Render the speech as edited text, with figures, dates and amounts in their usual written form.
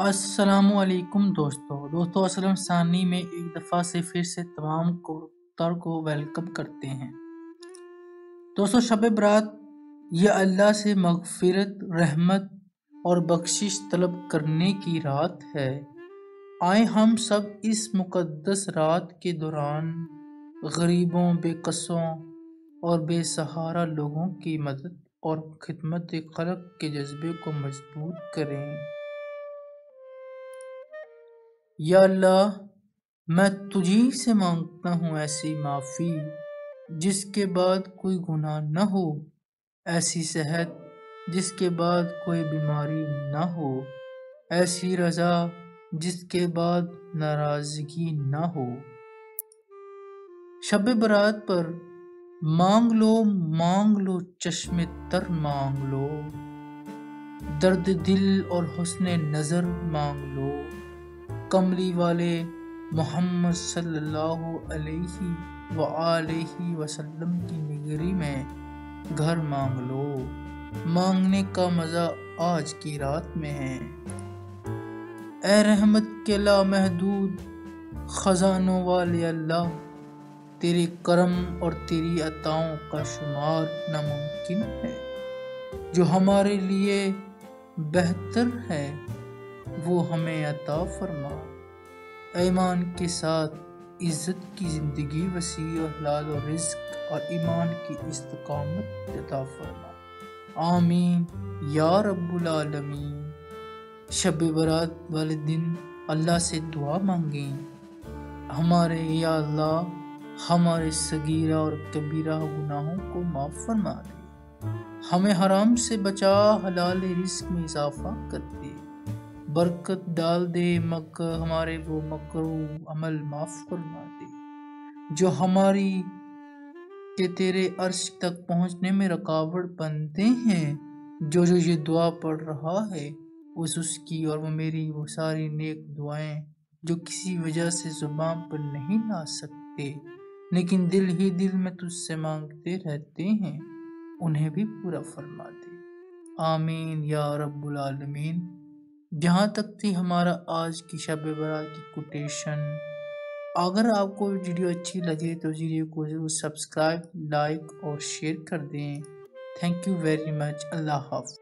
السلام علیکم دوستو اسلم ثانی میں ایک دفعہ سے پھر سے تمام کو ویلکم کرتے ہیں۔ دوستو شب برات یہ اللہ سے مغفرت، رحمت اور بخشش طلب کرنے کی رات ہے۔ آئیں ہم سب اس مقدس رات کے دوران غریبوں، بے کسوں اور بے سہارا لوگوں کی مدد اور خدمت خلق کے جذبے کو مضبوط کریں۔ یا اللہ، میں تجھی سے مانگتا ہوں ایسی معافی جس کے بعد کوئی گناہ نہ ہو، ایسی صحت جس کے بعد کوئی بیماری نہ ہو، ایسی رضا جس کے بعد ناراضگی نہ ہو۔ شب برات پر مانگ لو چشم تر مانگ لو، درد دل اور حسن نظر مانگ لو، کملی والے محمد صلی اللہ علیہ وآلہ وسلم کی نگری میں گھر مانگ لو۔ مانگنے کا مزہ آج کی رات میں ہے۔ اے رحمت کے لامحدود خزانوں والے اللہ، تیرے کرم اور تیری عطاؤں کا شمار ناممکن ہے۔ جو ہمارے لیے بہتر ہے وہ ہمیں عطا فرما۔ ایمان کے ساتھ عزت کی زندگی، وسیع و حلال و رزق اور ایمان کی استقامت عطا فرما۔ آمین یا رب العالمین۔ شب برات والے دن اللہ سے دعا مانگیں، ہمارے یا اللہ ہمارے صغیرہ اور کبیرہ گناہوں کو معاف فرما دے، ہمیں حرام سے بچا، حلال رزق میں اضافہ کر دے، برکت ڈال دے، ہمارے وہ مکروہ عمل معاف فرما دے جو ہماری کہ تیرے عرش تک پہنچنے میں رکاوٹ بنتے ہیں۔ جو یہ دعا پڑھ رہا ہے اس کی اور وہ میری وہ ساری نیک دعائیں جو کسی وجہ سے زبان پر نہیں لا سکتے لیکن دل ہی دل میں تجھ سے مانگتے رہتے ہیں، انہیں بھی پورا فرما دے۔ آمین یا رب العالمین۔ جہاں تک تھی ہمارا آج کی شب برات کی کوٹیشن۔ اگر آپ کو ویڈیو اچھی لگے تو ویڈیو کو ضرور سبسکرائب، لائک اور شیئر کر دیں۔ Thank you very much. اللہ حافظ۔